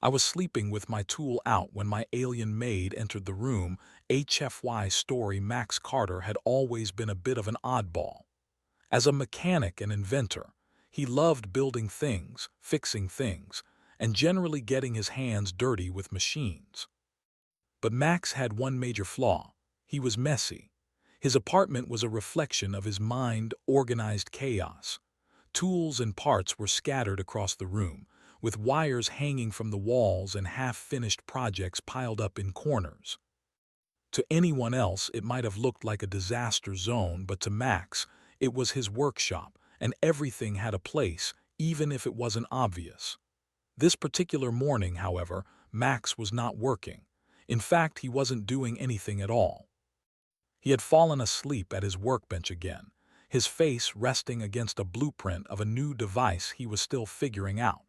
I was sleeping with my tool out when my alien maid entered the room. HFY Story Max Carter had always been a bit of an oddball. As a mechanic and inventor, he loved building things, fixing things, and generally getting his hands dirty with machines. But Max had one major flaw. He was messy. His apartment was a reflection of his mind, organized chaos. Tools and parts were scattered across the room, with wires hanging from the walls and half-finished projects piled up in corners. To anyone else, it might have looked like a disaster zone, but to Max, it was his workshop, and everything had a place, even if it wasn't obvious. This particular morning, however, Max was not working. In fact, he wasn't doing anything at all. He had fallen asleep at his workbench again, his face resting against a blueprint of a new device he was still figuring out.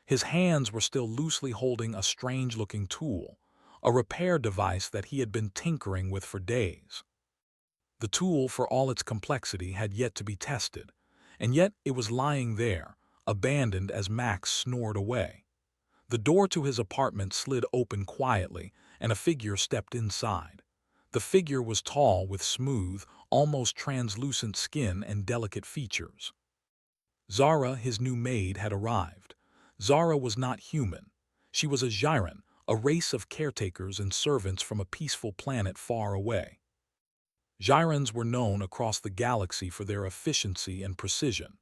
His hands were still loosely holding a strange-looking tool, a repair device that he had been tinkering with for days. The tool, for all its complexity, had yet to be tested, and yet it was lying there, abandoned as Max snored away. The door to his apartment slid open quietly, and a figure stepped inside. The figure was tall, with smooth, almost translucent skin and delicate features. Zara, his new maid, had arrived. Zara was not human. She was a Gyran, a race of caretakers and servants from a peaceful planet far away. Gyrans were known across the galaxy for their efficiency and precision,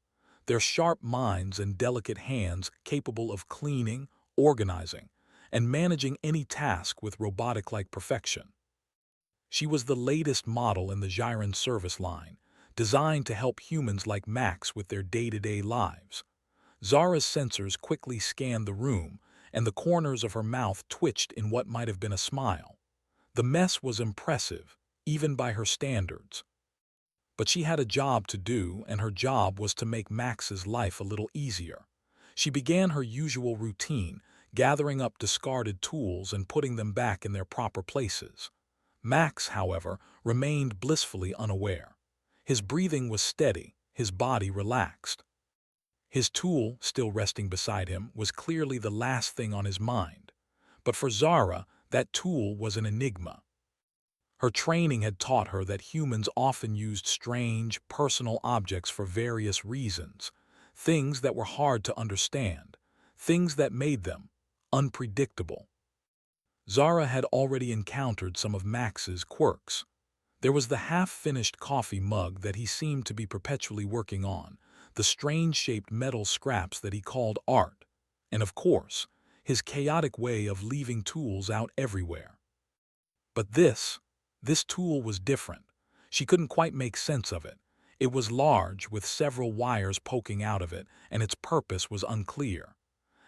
their sharp minds and delicate hands capable of cleaning, organizing, and managing any task with robotic-like perfection. She was the latest model in the Gyran service line, designed to help humans like Max with their day-to-day lives. Zara's sensors quickly scanned the room, and the corners of her mouth twitched in what might have been a smile. The mess was impressive, even by her standards. But she had a job to do, and her job was to make Max's life a little easier. She began her usual routine, gathering up discarded tools and putting them back in their proper places. Max, however, remained blissfully unaware. His breathing was steady, his body relaxed. His tool, still resting beside him, was clearly the last thing on his mind. But for Zara, that tool was an enigma. Her training had taught her that humans often used strange, personal objects for various reasons, things that were hard to understand, things that made them unpredictable. Zara had already encountered some of Max's quirks. There was the half-finished coffee mug that he seemed to be perpetually working on, the strange-shaped metal scraps that he called art, and of course, his chaotic way of leaving tools out everywhere. But this tool was different. She couldn't quite make sense of it. It was large, with several wires poking out of it, and its purpose was unclear.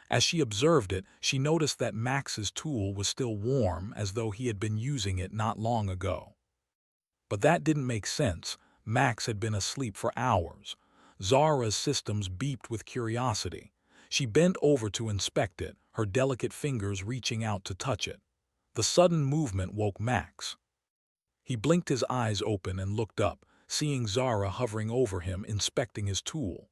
As she observed it, she noticed that Max's tool was still warm, as though he had been using it not long ago. But that didn't make sense. Max had been asleep for hours. Zara's systems beeped with curiosity. She bent over to inspect it, her delicate fingers reaching out to touch it. The sudden movement woke Max. He blinked his eyes open and looked up, seeing Zara hovering over him, inspecting his tool.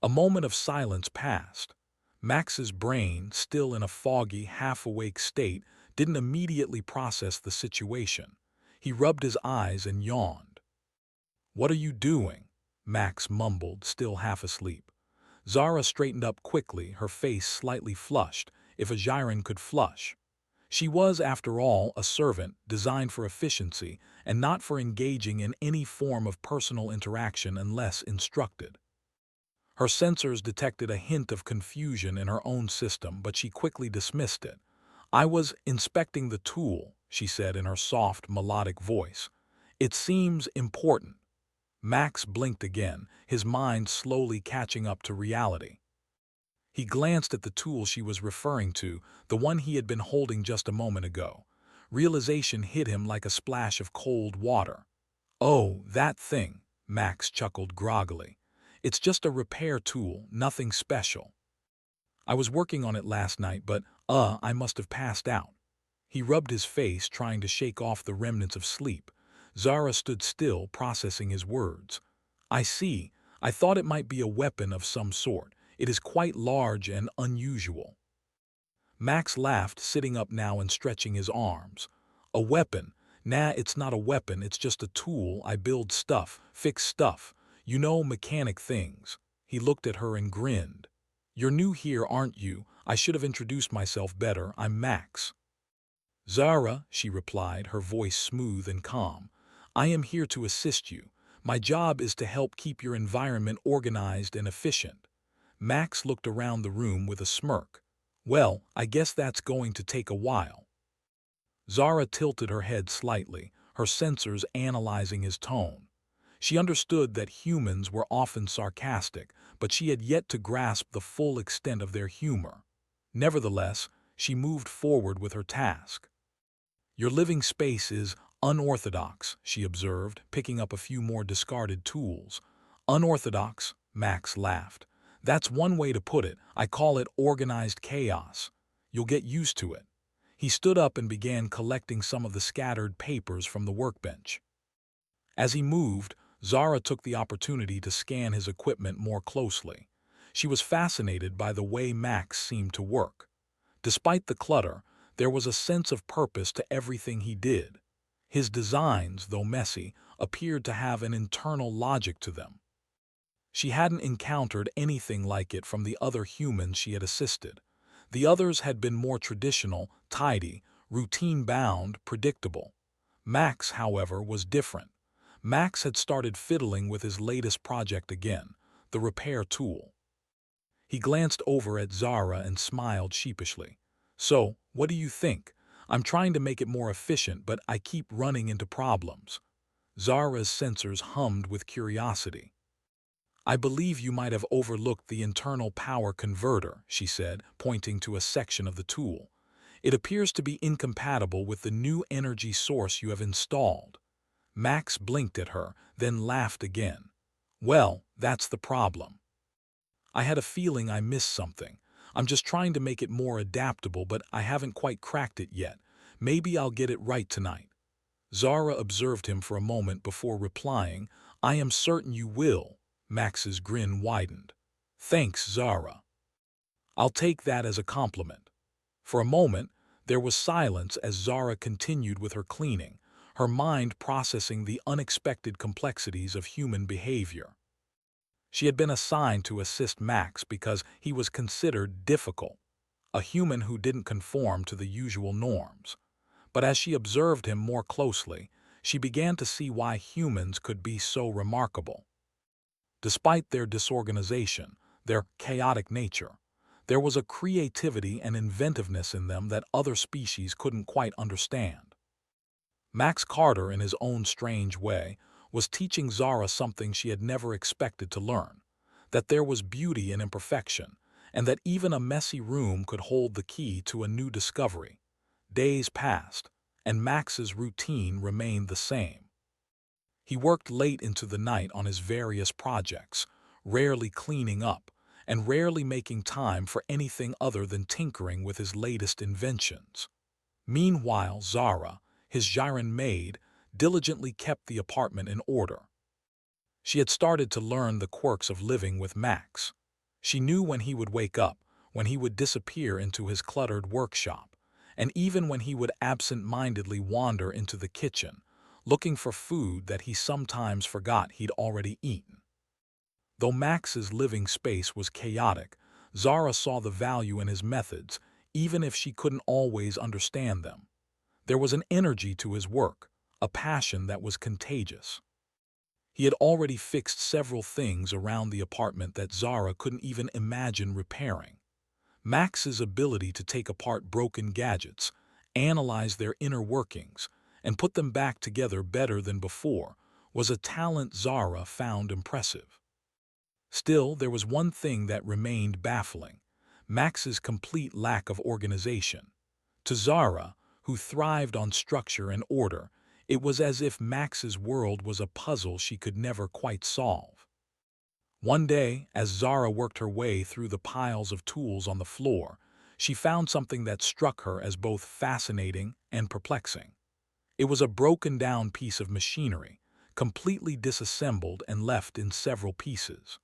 A moment of silence passed. Max's brain, still in a foggy, half-awake state, didn't immediately process the situation. He rubbed his eyes and yawned. "What are you doing?" Max mumbled, still half asleep. Zara straightened up quickly, her face slightly flushed, if a Gyran could flush. She was, after all, a servant, designed for efficiency, and not for engaging in any form of personal interaction unless instructed. Her sensors detected a hint of confusion in her own system, but she quickly dismissed it. "I was inspecting the tool," she said in her soft, melodic voice. "It seems important." Max blinked again, his mind slowly catching up to reality. He glanced at the tool she was referring to, the one he had been holding just a moment ago. Realization hit him like a splash of cold water. "Oh, that thing," Max chuckled groggily. "It's just a repair tool, nothing special. I was working on it last night, but, I must have passed out." He rubbed his face, trying to shake off the remnants of sleep. Zara stood still, processing his words. "I see. I thought it might be a weapon of some sort. It is quite large and unusual." Max laughed, sitting up now and stretching his arms. A weapon? Nah, it's not a weapon, it's just a tool. I build stuff, fix stuff. You know, mechanic things. He looked at her and grinned. You're new here, aren't you? I should have introduced myself better. I'm Max. Zara, she replied, her voice smooth and calm. I am here to assist you. My job is to help keep your environment organized and efficient. Max looked around the room with a smirk. Well, I guess that's going to take a while. Zara tilted her head slightly, her sensors analyzing his tone. She understood that humans were often sarcastic, but she had yet to grasp the full extent of their humor. Nevertheless, she moved forward with her task. Your living space is unorthodox, she observed, picking up a few more discarded tools. Unorthodox? Max laughed. That's one way to put it. I call it organized chaos. You'll get used to it. He stood up and began collecting some of the scattered papers from the workbench. As he moved, Zara took the opportunity to scan his equipment more closely. She was fascinated by the way Max seemed to work. Despite the clutter, there was a sense of purpose to everything he did. His designs, though messy, appeared to have an internal logic to them. She hadn't encountered anything like it from the other humans she had assisted. The others had been more traditional, tidy, routine-bound, predictable. Max, however, was different. Max had started fiddling with his latest project again, the repair tool. He glanced over at Zara and smiled sheepishly. So, what do you think? I'm trying to make it more efficient, but I keep running into problems. Zara's sensors hummed with curiosity. I believe you might have overlooked the internal power converter, she said, pointing to a section of the tool. It appears to be incompatible with the new energy source you have installed. Max blinked at her, then laughed again. Well, that's the problem. I had a feeling I missed something. I'm just trying to make it more adaptable, but I haven't quite cracked it yet. Maybe I'll get it right tonight. Zara observed him for a moment before replying, I am certain you will. Max's grin widened. Thanks, Zara. I'll take that as a compliment. For a moment, there was silence as Zara continued with her cleaning, her mind processing the unexpected complexities of human behavior. She had been assigned to assist Max because he was considered difficult, a human who didn't conform to the usual norms. But as she observed him more closely, she began to see why humans could be so remarkable. Despite their disorganization, their chaotic nature, there was a creativity and inventiveness in them that other species couldn't quite understand. Max Carter, in his own strange way, was teaching Zara something she had never expected to learn, that there was beauty in imperfection, and that even a messy room could hold the key to a new discovery. Days passed, and Max's routine remained the same. He worked late into the night on his various projects, rarely cleaning up, and rarely making time for anything other than tinkering with his latest inventions. Meanwhile, Zara, his Gyran maid, diligently kept the apartment in order. She had started to learn the quirks of living with Max. She knew when he would wake up, when he would disappear into his cluttered workshop, and even when he would absent-mindedly wander into the kitchen, looking for food that he sometimes forgot he'd already eaten. Though Max's living space was chaotic, Zara saw the value in his methods, even if she couldn't always understand them. There was an energy to his work, a passion that was contagious. He had already fixed several things around the apartment that Zara couldn't even imagine repairing. Max's ability to take apart broken gadgets, analyze their inner workings, and put them back together better than before was a talent Zara found impressive. Still, there was one thing that remained baffling: Max's complete lack of organization. To Zara, who thrived on structure and order, it was as if Max's world was a puzzle she could never quite solve. One day, as Zara worked her way through the piles of tools on the floor, she found something that struck her as both fascinating and perplexing. It was a broken-down piece of machinery, completely disassembled and left in several pieces.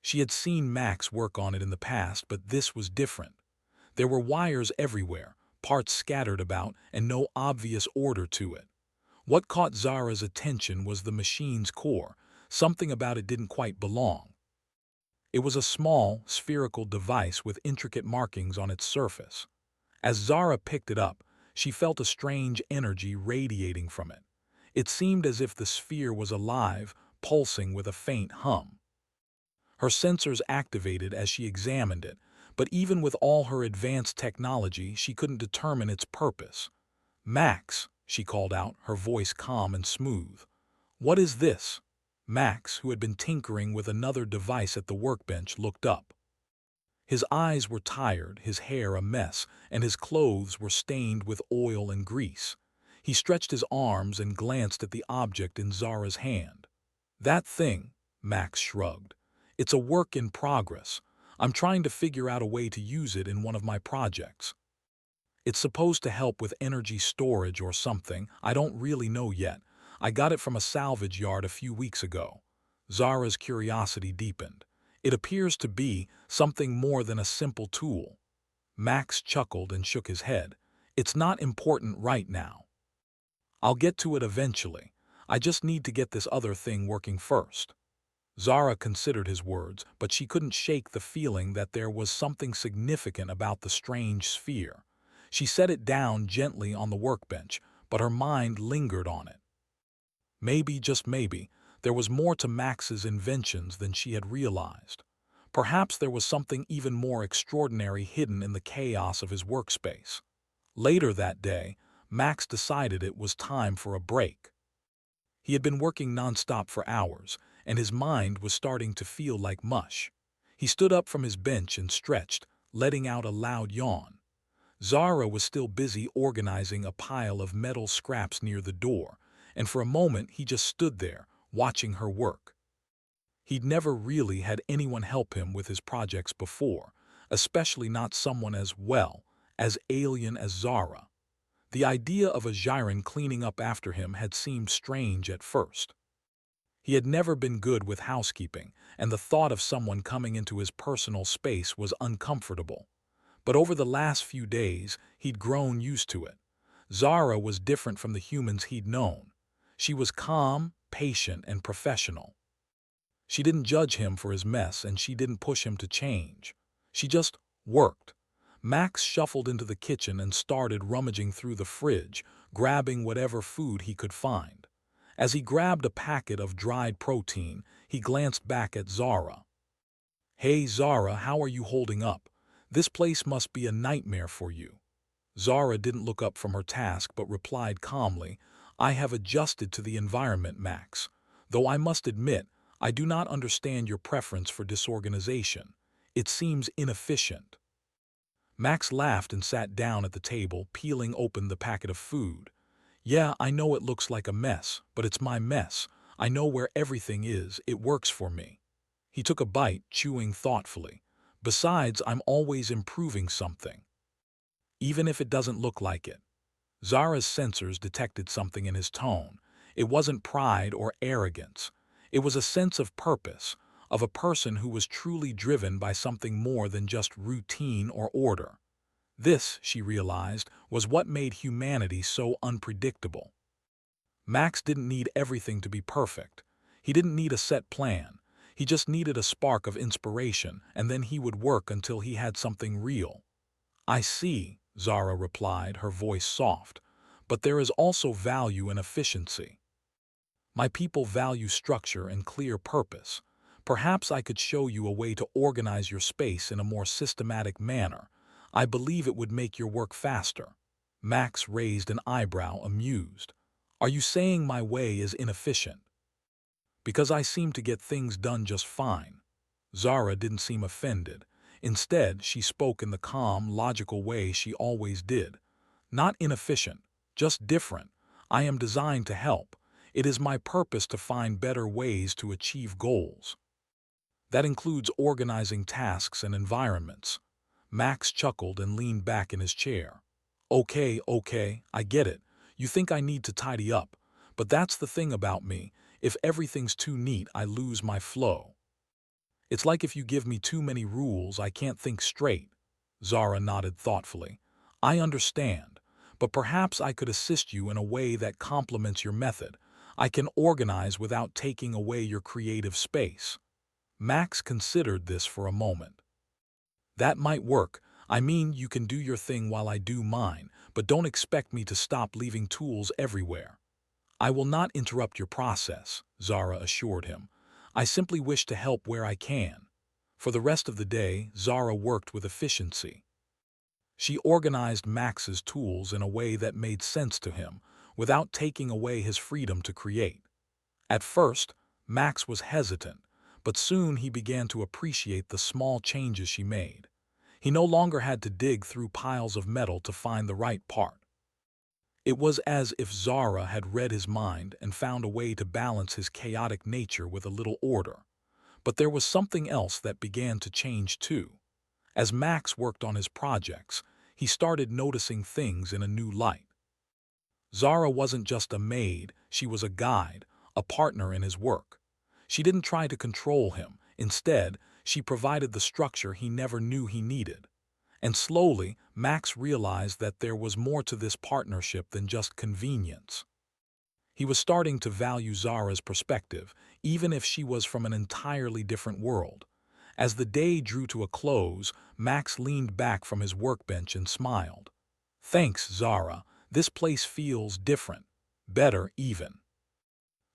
She had seen Max work on it in the past, but this was different. There were wires everywhere, parts scattered about, and no obvious order to it. What caught Zara's attention was the machine's core. Something about it didn't quite belong. It was a small, spherical device with intricate markings on its surface. As Zara picked it up, she felt a strange energy radiating from it. It seemed as if the sphere was alive, pulsing with a faint hum. Her sensors activated as she examined it, but even with all her advanced technology, she couldn't determine its purpose. "Max," she called out, her voice calm and smooth. "What is this?" Max, who had been tinkering with another device at the workbench, looked up. His eyes were tired, his hair a mess, and his clothes were stained with oil and grease. He stretched his arms and glanced at the object in Zara's hand. "That thing," Max shrugged. "It's a work in progress. I'm trying to figure out a way to use it in one of my projects. It's supposed to help with energy storage or something. I don't really know yet. I got it from a salvage yard a few weeks ago." Zara's curiosity deepened. "It appears to be something more than a simple tool." Max chuckled and shook his head. "It's not important right now. I'll get to it eventually. I just need to get this other thing working first." Zara considered his words, but she couldn't shake the feeling that there was something significant about the strange sphere. She set it down gently on the workbench, but her mind lingered on it. Maybe, just maybe, there was more to Max's inventions than she had realized. Perhaps there was something even more extraordinary hidden in the chaos of his workspace. Later that day, Max decided it was time for a break. He had been working nonstop for hours, and his mind was starting to feel like mush. He stood up from his bench and stretched, letting out a loud yawn. Zara was still busy organizing a pile of metal scraps near the door, and for a moment he just stood there, watching her work. He'd never really had anyone help him with his projects before, especially not someone as alien as Zara. The idea of a Gyron cleaning up after him had seemed strange at first. He had never been good with housekeeping, and the thought of someone coming into his personal space was uncomfortable. But over the last few days, he'd grown used to it. Zara was different from the humans he'd known. She was calm, patient, and professional. She didn't judge him for his mess, and she didn't push him to change. She just worked. Max shuffled into the kitchen and started rummaging through the fridge, grabbing whatever food he could find. As he grabbed a packet of dried protein, he glanced back at Zara. "Hey Zara, how are you holding up? This place must be a nightmare for you." Zara didn't look up from her task but replied calmly, "I have adjusted to the environment, Max. Though I must admit, I do not understand your preference for disorganization. It seems inefficient." Max laughed and sat down at the table, peeling open the packet of food. "Yeah, I know it looks like a mess, but it's my mess. I know where everything is. It works for me." He took a bite, chewing thoughtfully. "Besides, I'm always improving something, even if it doesn't look like it." Zara's sensors detected something in his tone. It wasn't pride or arrogance. It was a sense of purpose, of a person who was truly driven by something more than just routine or order. This, she realized, was what made humanity so unpredictable. Max didn't need everything to be perfect. He didn't need a set plan. He just needed a spark of inspiration, and then he would work until he had something real. "I see," Zara replied, her voice soft, "but there is also value in efficiency. My people value structure and clear purpose. Perhaps I could show you a way to organize your space in a more systematic manner. I believe it would make your work faster." Max raised an eyebrow, amused. "Are you saying my way is inefficient? Because I seem to get things done just fine." Zara didn't seem offended. Instead, she spoke in the calm, logical way she always did. "Not inefficient, just different. I am designed to help. It is my purpose to find better ways to achieve goals. That includes organizing tasks and environments." Max chuckled and leaned back in his chair. Okay, I get it. You think I need to tidy up. But that's the thing about me. If everything's too neat, I lose my flow. It's like if you give me too many rules, I can't think straight." Zara nodded thoughtfully. I understand, but perhaps I could assist you in a way that complements your method. I can organize without taking away your creative space. Max considered this for a moment. That might work. I mean, you can do your thing while I do mine, but don't expect me to stop leaving tools everywhere. I will not interrupt your process, Zara assured him. I simply wish to help where I can. For the rest of the day, Zara worked with efficiency. She organized Max's tools in a way that made sense to him, without taking away his freedom to create. At first, Max was hesitant, but soon he began to appreciate the small changes she made. He no longer had to dig through piles of metal to find the right part. It was as if Zara had read his mind and found a way to balance his chaotic nature with a little order. But there was something else that began to change too. As Max worked on his projects, he started noticing things in a new light. Zara wasn't just a maid, she was a guide, a partner in his work. She didn't try to control him. Instead, she provided the structure he never knew he needed. And slowly, Max realized that there was more to this partnership than just convenience. He was starting to value Zara's perspective, even if she was from an entirely different world. As the day drew to a close, Max leaned back from his workbench and smiled. Thanks, Zara. This place feels different. Better, even.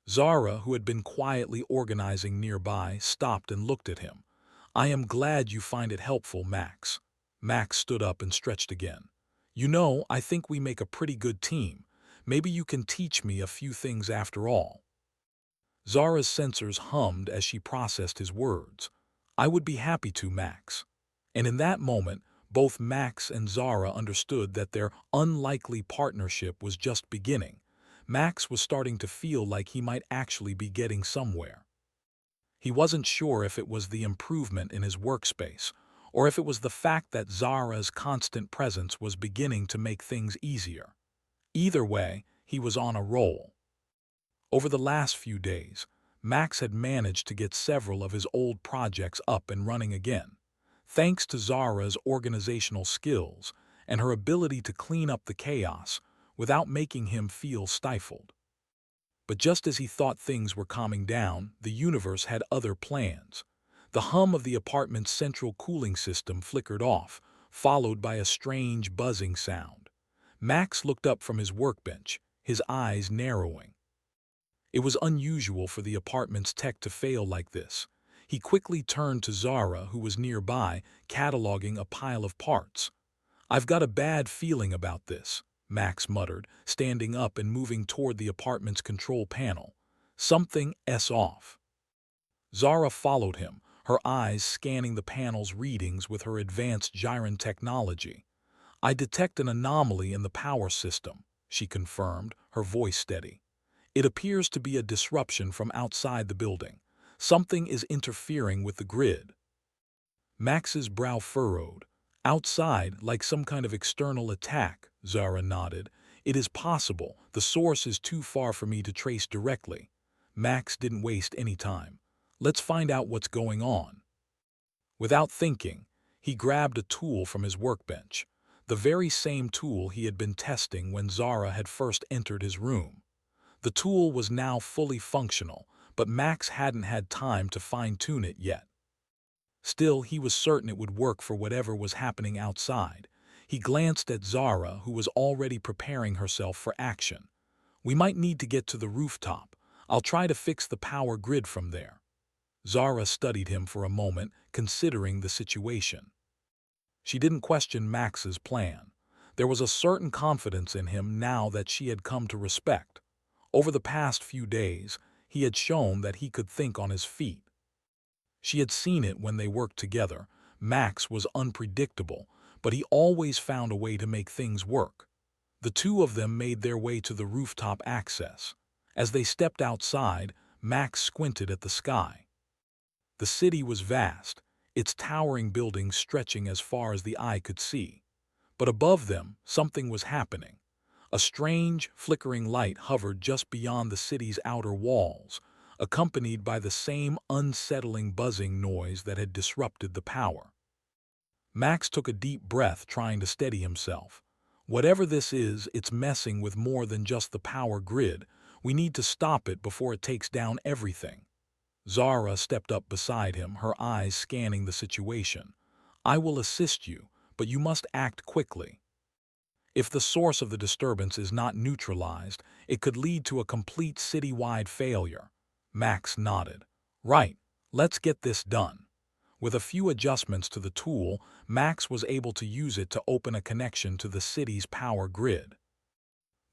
Zara, who had been quietly organizing nearby, stopped and looked at him. I am glad you find it helpful, Max. Max stood up and stretched again. You know, I think we make a pretty good team. Maybe you can teach me a few things after all. Zara's sensors hummed as she processed his words. I would be happy to, Max. And in that moment, both Max and Zara understood that their unlikely partnership was just beginning. Max was starting to feel like he might actually be getting somewhere. He wasn't sure if it was the improvement in his workspace, or if it was the fact that Zara's constant presence was beginning to make things easier. Either way, he was on a roll. Over the last few days, Max had managed to get several of his old projects up and running again. Thanks to Zara's organizational skills and her ability to clean up the chaos without making him feel stifled. But just as he thought things were calming down, the universe had other plans. The hum of the apartment's central cooling system flickered off, followed by a strange buzzing sound. Max looked up from his workbench, his eyes narrowing. It was unusual for the apartment's tech to fail like this. He quickly turned to Zara, who was nearby, cataloging a pile of parts. I've got a bad feeling about this, Max muttered, standing up and moving toward the apartment's control panel. Something's off. Zara followed him, her eyes scanning the panel's readings with her advanced gyron technology. I detect an anomaly in the power system, she confirmed, her voice steady. It appears to be a disruption from outside the building. Something is interfering with the grid. Max's brow furrowed. Outside, like some kind of external attack, Zara nodded. It is possible. The source is too far for me to trace directly. Max didn't waste any time. Let's find out what's going on. Without thinking, he grabbed a tool from his workbench, the very same tool he had been testing when Zara had first entered his room. The tool was now fully functional, but Max hadn't had time to fine-tune it yet. Still, he was certain it would work for whatever was happening outside. He glanced at Zara, who was already preparing herself for action. We might need to get to the rooftop. I'll try to fix the power grid from there. Zara studied him for a moment, considering the situation. She didn't question Max's plan. There was a certain confidence in him now that she had come to respect. Over the past few days, he had shown that he could think on his feet. She had seen it when they worked together. Max was unpredictable, but he always found a way to make things work. The two of them made their way to the rooftop access. As they stepped outside, Max squinted at the sky. The city was vast, its towering buildings stretching as far as the eye could see. But above them, something was happening. A strange, flickering light hovered just beyond the city's outer walls, accompanied by the same unsettling buzzing noise that had disrupted the power. Max took a deep breath, trying to steady himself. Whatever this is, it's messing with more than just the power grid. We need to stop it before it takes down everything. Zara stepped up beside him, her eyes scanning the situation. I will assist you, but you must act quickly. If the source of the disturbance is not neutralized, it could lead to a complete citywide failure. Max nodded. Right, let's get this done. With a few adjustments to the tool, Max was able to use it to open a connection to the city's power grid.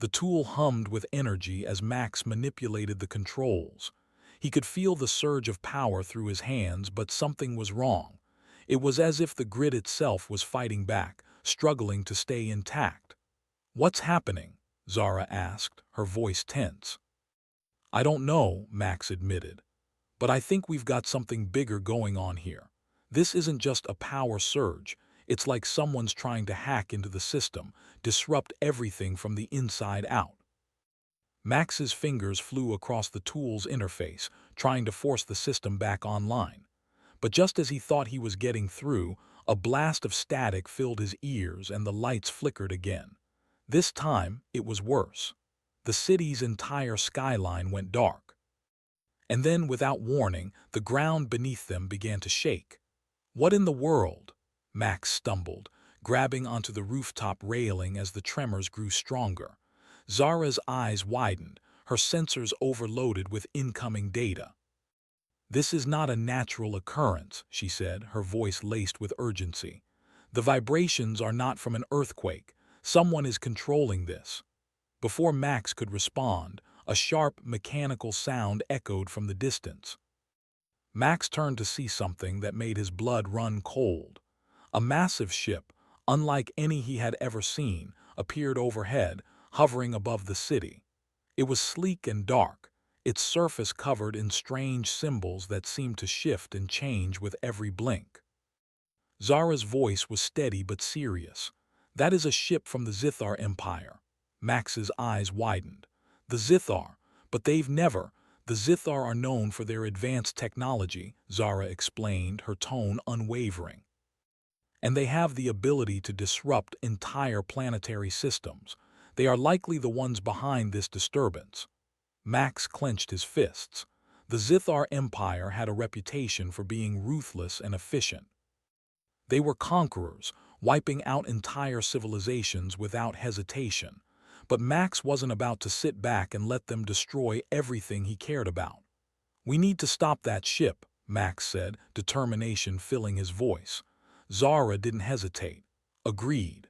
The tool hummed with energy as Max manipulated the controls. He could feel the surge of power through his hands, but something was wrong. It was as if the grid itself was fighting back, struggling to stay intact. What's happening? Zara asked, her voice tense. I don't know, Max admitted. But I think we've got something bigger going on here. This isn't just a power surge. It's like someone's trying to hack into the system, disrupt everything from the inside out. Max's fingers flew across the tool's interface, trying to force the system back online. But just as he thought he was getting through, a blast of static filled his ears and the lights flickered again. This time, it was worse. The city's entire skyline went dark. And then, without warning, the ground beneath them began to shake. What in the world? Max stumbled, grabbing onto the rooftop railing as the tremors grew stronger. Zara's eyes widened, her sensors overloaded with incoming data. This is not a natural occurrence, she said, her voice laced with urgency. The vibrations are not from an earthquake. Someone is controlling this. Before Max could respond, a sharp, mechanical sound echoed from the distance. Max turned to see something that made his blood run cold. A massive ship, unlike any he had ever seen, appeared overhead, hovering above the city. It was sleek and dark, its surface covered in strange symbols that seemed to shift and change with every blink. Zara's voice was steady but serious. That is a ship from the Zithar Empire. Max's eyes widened. The Zithar, but they've never. The Zithar are known for their advanced technology, Zara explained, her tone unwavering. And they have the ability to disrupt entire planetary systems. They are likely the ones behind this disturbance. Max clenched his fists. The Zithar Empire had a reputation for being ruthless and efficient. They were conquerors, wiping out entire civilizations without hesitation. But Max wasn't about to sit back and let them destroy everything he cared about. We need to stop that ship, Max said, determination filling his voice. Zara didn't hesitate. Agreed.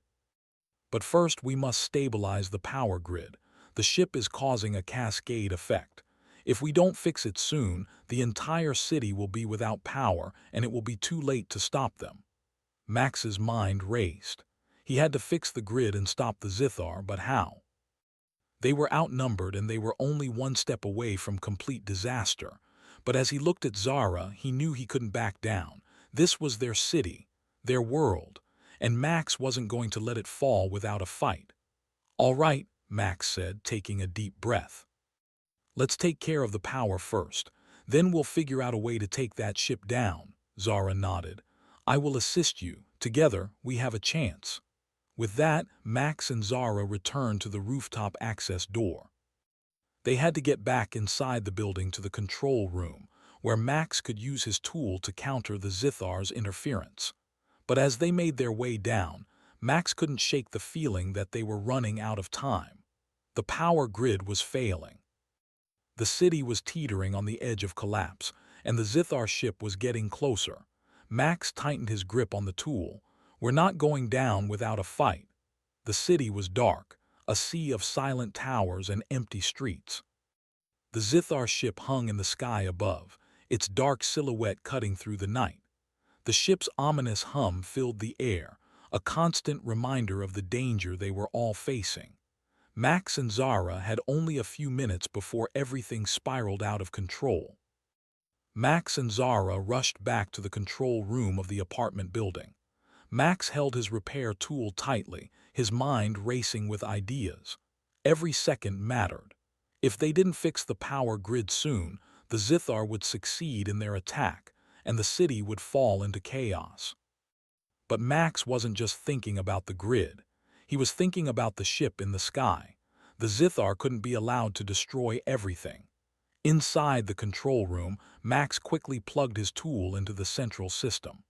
But first we must stabilize the power grid. The ship is causing a cascade effect. If we don't fix it soon, the entire city will be without power and it will be too late to stop them. Max's mind raced. He had to fix the grid and stop the Zithar, but how? They were outnumbered and they were only one step away from complete disaster. But as he looked at Zara, he knew he couldn't back down. This was their city, their world, and Max wasn't going to let it fall without a fight. All right, Max said, taking a deep breath. Let's take care of the power first. Then we'll figure out a way to take that ship down. Zara nodded. I will assist you. Together, we have a chance. With that, Max and Zara returned to the rooftop access door. They had to get back inside the building to the control room, where Max could use his tool to counter the Zithar's interference. But as they made their way down, Max couldn't shake the feeling that they were running out of time. The power grid was failing. The city was teetering on the edge of collapse, and the Zithar ship was getting closer. Max tightened his grip on the tool. We're not going down without a fight. The city was dark, a sea of silent towers and empty streets. The Zithar ship hung in the sky above, its dark silhouette cutting through the night. The ship's ominous hum filled the air, a constant reminder of the danger they were all facing. Max and Zara had only a few minutes before everything spiraled out of control. Max and Zara rushed back to the control room of the apartment building. Max held his repair tool tightly, his mind racing with ideas. Every second mattered. If they didn't fix the power grid soon, the Zithar would succeed in their attack, and the city would fall into chaos. But Max wasn't just thinking about the grid. He was thinking about the ship in the sky. The Zithar couldn't be allowed to destroy everything. Inside the control room, Max quickly plugged his tool into the central system.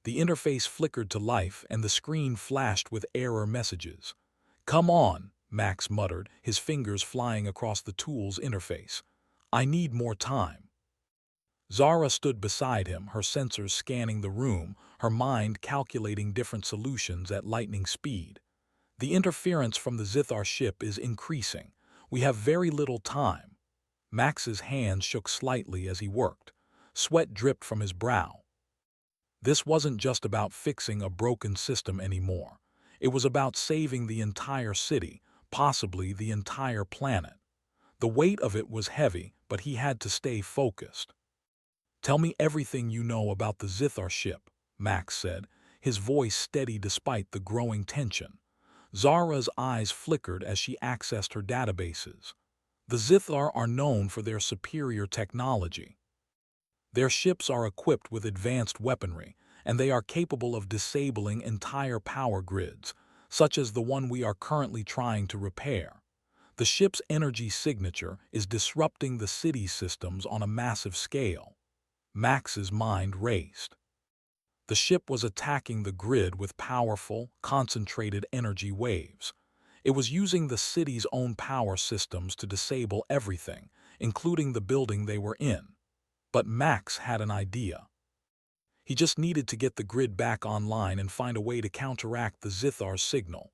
The interface flickered to life and the screen flashed with error messages. "Come on," Max muttered, his fingers flying across the tool's interface. "I need more time." Zara stood beside him, her sensors scanning the room, her mind calculating different solutions at lightning speed. "The interference from the Zithar ship is increasing. We have very little time." Max's hands shook slightly as he worked. Sweat dripped from his brow. This wasn't just about fixing a broken system anymore. It was about saving the entire city, possibly the entire planet. The weight of it was heavy, but he had to stay focused. "Tell me everything you know about the Zithar ship," Max said, his voice steady despite the growing tension. Zara's eyes flickered as she accessed her databases. The Zithar are known for their superior technology. Their ships are equipped with advanced weaponry, and they are capable of disabling entire power grids, such as the one we are currently trying to repair. The ship's energy signature is disrupting the city's systems on a massive scale. Max's mind raced. The ship was attacking the grid with powerful, concentrated energy waves. It was using the city's own power systems to disable everything, including the building they were in. But Max had an idea. He just needed to get the grid back online and find a way to counteract the Zithar's signal.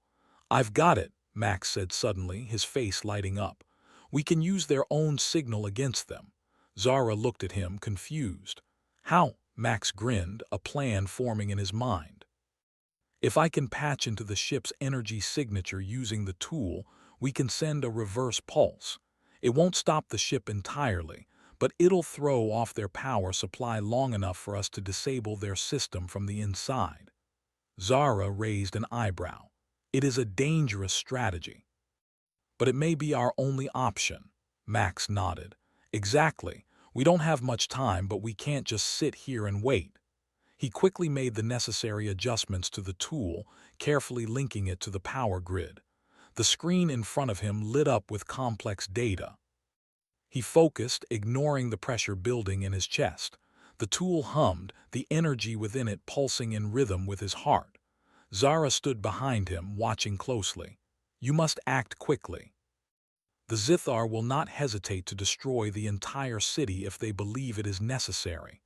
"I've got it," Max said suddenly, his face lighting up. "We can use their own signal against them." Zara looked at him, confused. "How?" Max grinned, a plan forming in his mind. "If I can patch into the ship's energy signature using the tool, we can send a reverse pulse. It won't stop the ship entirely, but it'll throw off their power supply long enough for us to disable their system from the inside." Zara raised an eyebrow. "It is a dangerous strategy." "But it may be our only option." Max nodded. "Exactly. We don't have much time, but we can't just sit here and wait." He quickly made the necessary adjustments to the tool, carefully linking it to the power grid. The screen in front of him lit up with complex data. He focused, ignoring the pressure building in his chest. The tool hummed, the energy within it pulsing in rhythm with his heart. Zara stood behind him, watching closely. "You must act quickly. The Zithar will not hesitate to destroy the entire city if they believe it is necessary."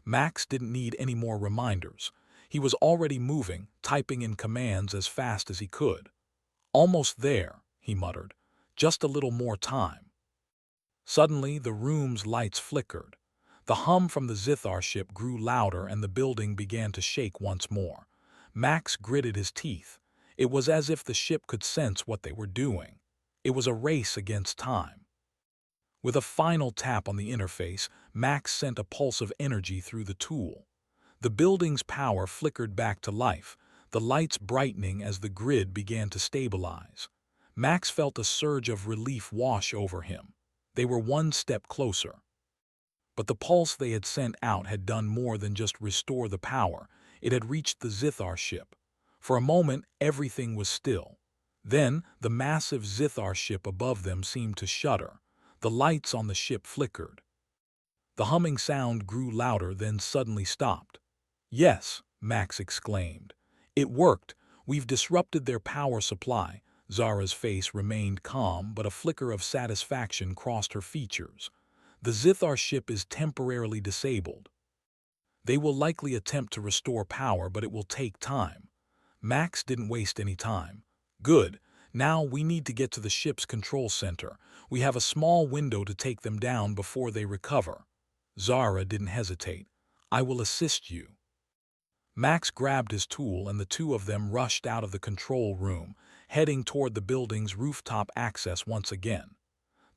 Max didn't need any more reminders. He was already moving, typing in commands as fast as he could. "Almost there," he muttered. "Just a little more time." Suddenly, the room's lights flickered. The hum from the Zithar ship grew louder and the building began to shake once more. Max gritted his teeth. It was as if the ship could sense what they were doing. It was a race against time. With a final tap on the interface, Max sent a pulse of energy through the tool. The building's power flickered back to life, the lights brightening as the grid began to stabilize. Max felt a surge of relief wash over him. They were one step closer. But the pulse they had sent out had done more than just restore the power. It had reached the Zithar ship. For a moment, everything was still. Then, the massive Zithar ship above them seemed to shudder. The lights on the ship flickered. The humming sound grew louder, then suddenly stopped. "Yes," Max exclaimed. "It worked. We've disrupted their power supply." Zara's face remained calm, but a flicker of satisfaction crossed her features. "The Zithar ship is temporarily disabled. They will likely attempt to restore power, but it will take time." Max didn't waste any time. "Good. Now we need to get to the ship's control center. We have a small window to take them down before they recover." Zara didn't hesitate. "I will assist you." Max grabbed his tool and the two of them rushed out of the control room, heading toward the building's rooftop access once again.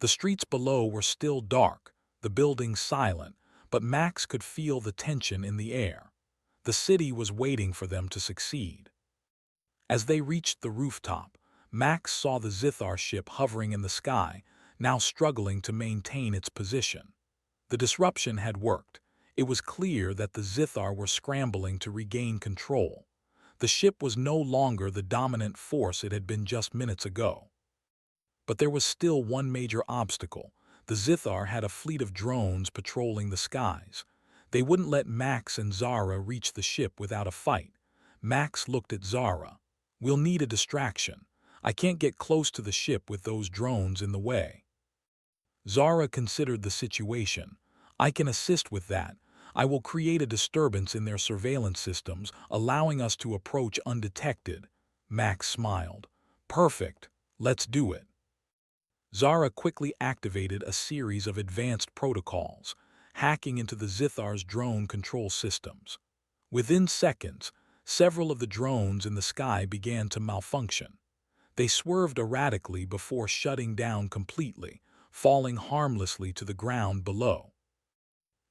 The streets below were still dark, the building silent, but Max could feel the tension in the air. The city was waiting for them to succeed. As they reached the rooftop, Max saw the Zithar ship hovering in the sky, now struggling to maintain its position. The disruption had worked. It was clear that the Zithar were scrambling to regain control. The ship was no longer the dominant force it had been just minutes ago. But there was still one major obstacle. The Zithar had a fleet of drones patrolling the skies. They wouldn't let Max and Zara reach the ship without a fight. Max looked at Zara. "We'll need a distraction. I can't get close to the ship with those drones in the way." Zara considered the situation. "I can assist with that. I will create a disturbance in their surveillance systems, allowing us to approach undetected." Max smiled. "Perfect. Let's do it." Zara quickly activated a series of advanced protocols, hacking into the Zithar's drone control systems. Within seconds, several of the drones in the sky began to malfunction. They swerved erratically before shutting down completely, falling harmlessly to the ground below.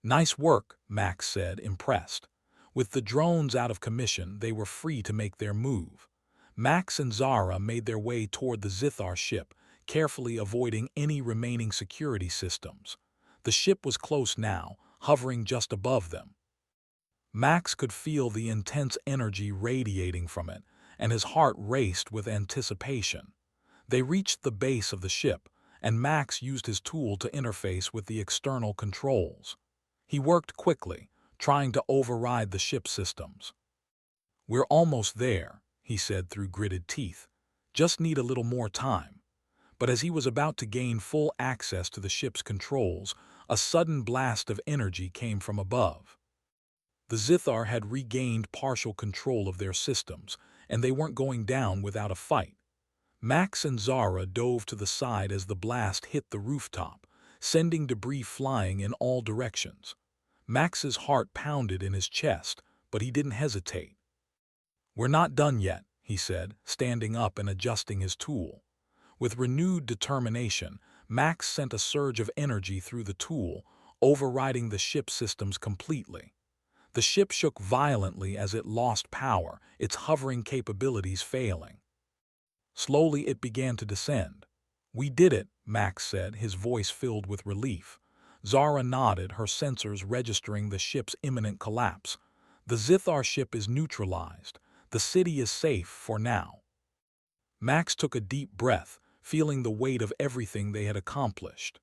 "Nice work," Max said, impressed. With the drones out of commission, they were free to make their move. Max and Zara made their way toward the Zithar ship, carefully avoiding any remaining security systems. The ship was close now, hovering just above them. Max could feel the intense energy radiating from it, and his heart raced with anticipation. They reached the base of the ship, and Max used his tool to interface with the external controls. He worked quickly, trying to override the ship's systems. "We're almost there," he said through gritted teeth. "Just need a little more time." But as he was about to gain full access to the ship's controls, a sudden blast of energy came from above. The Zithar had regained partial control of their systems, and they weren't going down without a fight. Max and Zara dove to the side as the blast hit the rooftop, sending debris flying in all directions. Max's heart pounded in his chest, but he didn't hesitate. "We're not done yet," he said, standing up and adjusting his tool. With renewed determination, Max sent a surge of energy through the tool, overriding the ship's systems completely. The ship shook violently as it lost power, its hovering capabilities failing. Slowly it began to descend. "We did it," Max said, his voice filled with relief. Zara nodded, her sensors registering the ship's imminent collapse. "The Zithar ship is neutralized. The city is safe for now." Max took a deep breath, feeling the weight of everything they had accomplished.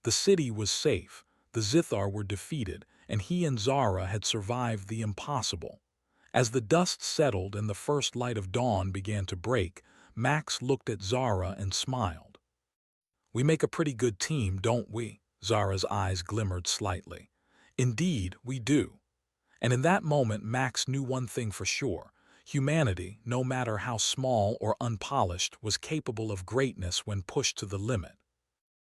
The city was safe, the Zithar were defeated, and he and Zara had survived the impossible. As the dust settled and the first light of dawn began to break, Max looked at Zara and smiled. "We make a pretty good team, don't we?" Zara's eyes glimmered slightly. "Indeed, we do." And in that moment, Max knew one thing for sure. Humanity, no matter how small or unpolished, was capable of greatness when pushed to the limit.